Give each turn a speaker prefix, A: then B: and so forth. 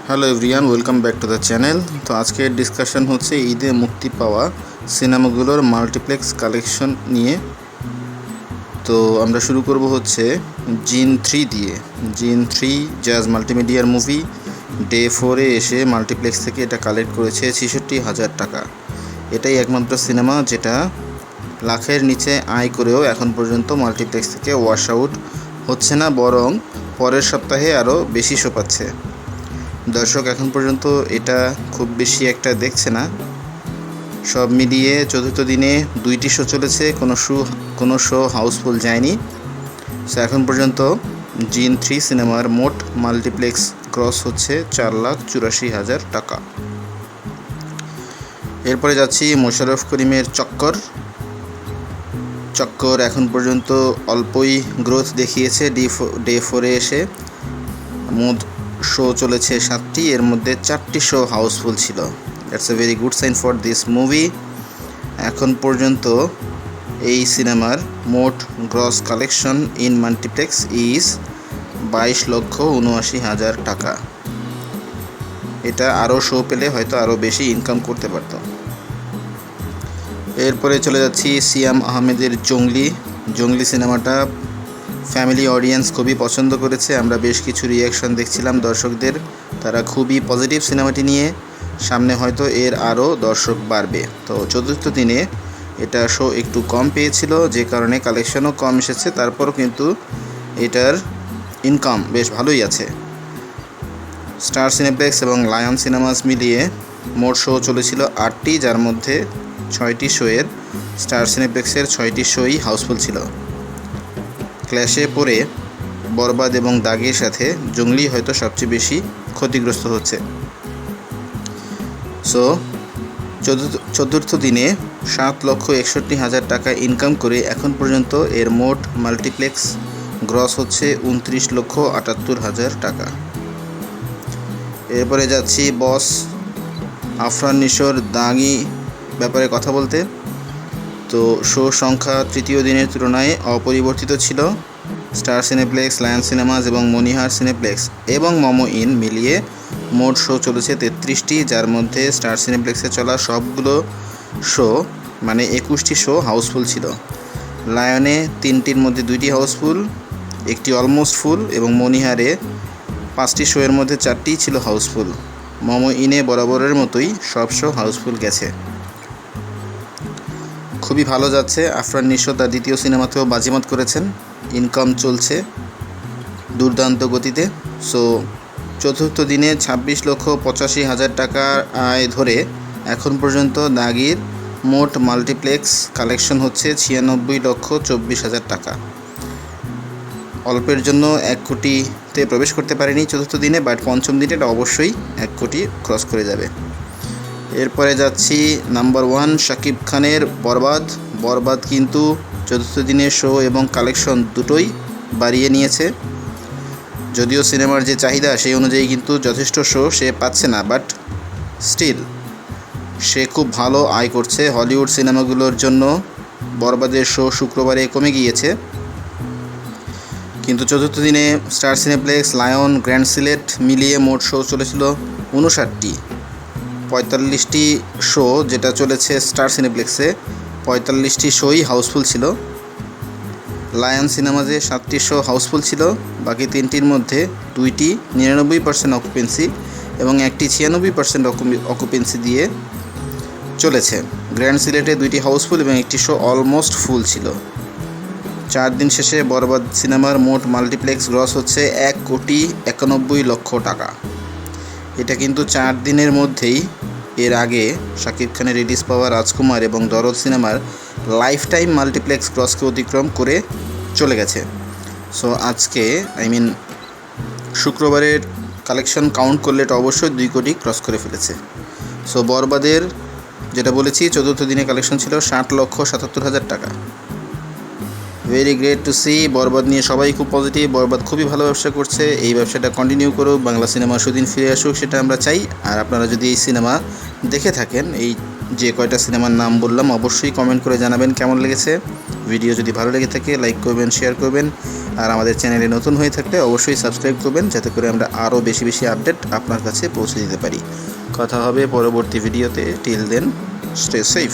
A: Hello everyone, welcome back to the channel. তো আজকের discussion হচ্ছে ঈদে মুক্তি পাওয়া সিনেমাগুলোর মাল্টিপ্লেক্স কালেকশন নিয়ে। তো আমরা শুরু করব হচ্ছে জিন 3 দিয়ে। জিন 3 জাজ মাল্টিমিডিয়ার মুভি ডে 4-এ এসে মাল্টিপ্লেক্স থেকে এটা কালেক্ট করেছে 66,000 টাকা। এটাই একমাত্র সিনেমা যেটা লাখের নিচে আয় করেও এখন পর্যন্ত মাল্টিপ্লেক্স থেকে ওয়াশ আউট হচ্ছে না, বরং পরের সপ্তাহে আরও বেশি শো পাচ্ছে। দর্শক এখন পর্যন্ত এটা খুব বেশি একটা দেখছে না। সব মিলিয়ে চতুর্থ দিনে 2টি শো চলেছে, কোনো শো হাউসফুল যায়নি। সো এখন পর্যন্ত জিন 3 সিনেমার মোট মাল্টিপ্লেক্স গ্রস হচ্ছে 4,84,000 টাকা। এরপরে যাচ্ছি মোশাররফ করিমের চক্কর এখন পর্যন্ত অল্পই গ্রোথ দেখিয়েছে। ডে 4-এ এসে মোট শো চলেছে 7টি, এর মধ্যে 4টি শো হাউসফুল ছিল। That's a very good sign for this movie. এখন পর্যন্ত এই সিনেমার মোট gross collection in multiplex is 22,79,000 টাকা। এটা আরও শো পেলে হয়তো আরও বেশি ইনকাম করতে পারত। এরপরে চলে যাচ্ছি সিয়াম আহমেদের জঙ্গলি সিনেমাটা ফ্যামিলি অডিয়েন্স খুবই পছন্দ করেছে। আমরা বেশ কিছু রিয়াকশন দেখছিলাম দর্শকদের, তারা খুবই পজিটিভ সিনেমাটি নিয়ে। সামনে হয়তো এর আরও দর্শক বাড়বে। তো চতুর্থ দিনে এটা শো একটু কম পেয়েছিল, যে কারণে কালেকশনও কম এসেছে। তারপরও কিন্তু এটার ইনকাম বেশ ভালোই আছে। স্টার সিনেপ্লেক্স এবং লায়ন সিনেমাস মিলিয়ে মোট শো চলেছিল 8টি, যার মধ্যে 6টি শোয়ের স্টার সিনেপ্লেক্সের 6টি শোই হাউসফুল ছিল। ক্ল্যাশে পড়ে বরবাদ এবং দাগের সাথে জঙ্গলি হয়তো সবচেয়ে বেশি ক্ষতিগ্রস্ত হচ্ছে। সো চতুর্থ দিনে 7,61,000 টাকা ইনকাম করে এখন পর্যন্ত এর মোট মাল্টিপ্লেক্স গ্রস হচ্ছে 29,78,000 টাকা। এরপরে যাচ্ছি বস আফরান নিশোর দাগি ব্যাপারে কথা বলতে। তো শো সংখ্যা তৃতীয় দিনের তুলনায় অপরিবর্তিত ছিল। স্টার সিনেপ্লেক্স, লায়ন সিনেমাস এবং মনিহার সিনেপ্লেক্স এবং মোমো ইন মিলিয়ে মোট শো চলেছে 33টি, যার মধ্যে স্টার সিনেপ্লেক্সে চলা সবগুলো শো মানে 21টি শো হাউসফুল ছিল। লায়নে 3টির মধ্যে 2টি হাউসফুল, একটি অলমোস্ট ফুল, এবং মনিহারে 5টি শোয়ের মধ্যে 4টিই ছিল হাউসফুল। মোমো ইনে বরাবরের মতোই সব শো হাউসফুল গেছে। খুবই ভালো যাচ্ছে। আফরান নিশো তার দ্বিতীয় সিনেমাতেও বাজিমাত করেছেন, ইনকাম চলছে দুর্দান্ত গতিতে। সো চতুর্থ দিনে 26,85,000 টাকা আয় ধরে এখন পর্যন্ত দাগির মোট মাল্টিপ্লেক্স কালেকশন হচ্ছে 96,24,000 টাকা। অল্পের জন্য 1 কোটিতে প্রবেশ করতে পারেনি চতুর্থ দিনে, বাট পঞ্চম দিনে এটা অবশ্যই 1 কোটি ক্রস করে যাবে। এরপরে যাচ্ছি নাম্বার 1 শাকিব খানের বরবাদ কিন্তু চতুর্থ দিনের শো এবং কালেকশন দুটোই বাড়িয়ে নিয়েছে। যদিও সিনেমার যে চাহিদা সেই অনুযায়ী কিন্তু যথেষ্ট শো সে পাচ্ছে না, বাট স্টিল সে খুব ভালো আয় করছে। হলিউড সিনেমাগুলোর জন্য বরবাদের শো শুক্রবারে কমে গিয়েছে, কিন্তু চতুর্থ দিনে star cineplex, lion, grand Sylhet মিলিয়ে মোট শো চলেছিল 59টি। 45টি শো যেটা চলেছে স্টার সিনেপ্লেক্সে, 45টি শোই হাউসফুল ছিল। লায়ন সিনেমাজে 7টি শো হাউসফুল ছিল, বাকি 3টির মধ্যে 2টি 99% অকুপেন্সি এবং একটি 96% অকুপেন্সি দিয়ে চলেছে। গ্র্যান্ড সিলেটে 2টি হাউসফুল এবং একটি শো অলমোস্ট ফুল ছিল। 4 দিন শেষে বরবাদ সিনেমার মোট মাল্টিপ্লেক্স গ্রস হচ্ছে 1,91,00,000 টাকা। এটা কিন্তু 4 দিনের মধ্যেই এর আগে শাকিব খানের রিলিজ পাওয়া রাজকুমার এবং দরদ সিনেমার লাইফ টাইম মাল্টিপ্লেক্স ক্রসকে অতিক্রম করে চলে গেছে। সো আজকে শুক্রবারের কালেকশন কাউন্ট করলে এটা অবশ্যই 2 কোটি ক্রস করে ফেলেছে। সো বরবাদের যেটা বলেছি চতুর্থ দিনে কালেকশন ছিল 60,77,000 টাকা। Very great to see. বরবাদ নিয়ে সবাই খুব পজিটিভ, বরবাদ খুবই ভালো ব্যবসা করছে, এই ব্যবসাটা কন্টিনিউ করুক, বাংলা সিনেমা সুদিন ফিরে আসুক, সেটা আমরা চাই। আর আপনারা যদি এই সিনেমা দেখে থাকেন, এই যে কয়টা সিনেমার নাম বললাম, অবশ্যই কমেন্ট করে জানাবেন কেমন লেগেছে। ভিডিও যদি ভালো লেগে থাকে লাইক করবেন, শেয়ার করবেন, আর আমাদের চ্যানেলে নতুন হয়ে থাকলে অবশ্যই সাবস্ক্রাইব করবেন, যাতে করে আমরা আরও বেশি বেশি আপডেট আপনার কাছে পৌঁছে দিতে পারি। কথা হবে পরবর্তী ভিডিওতে। Till then, stay safe.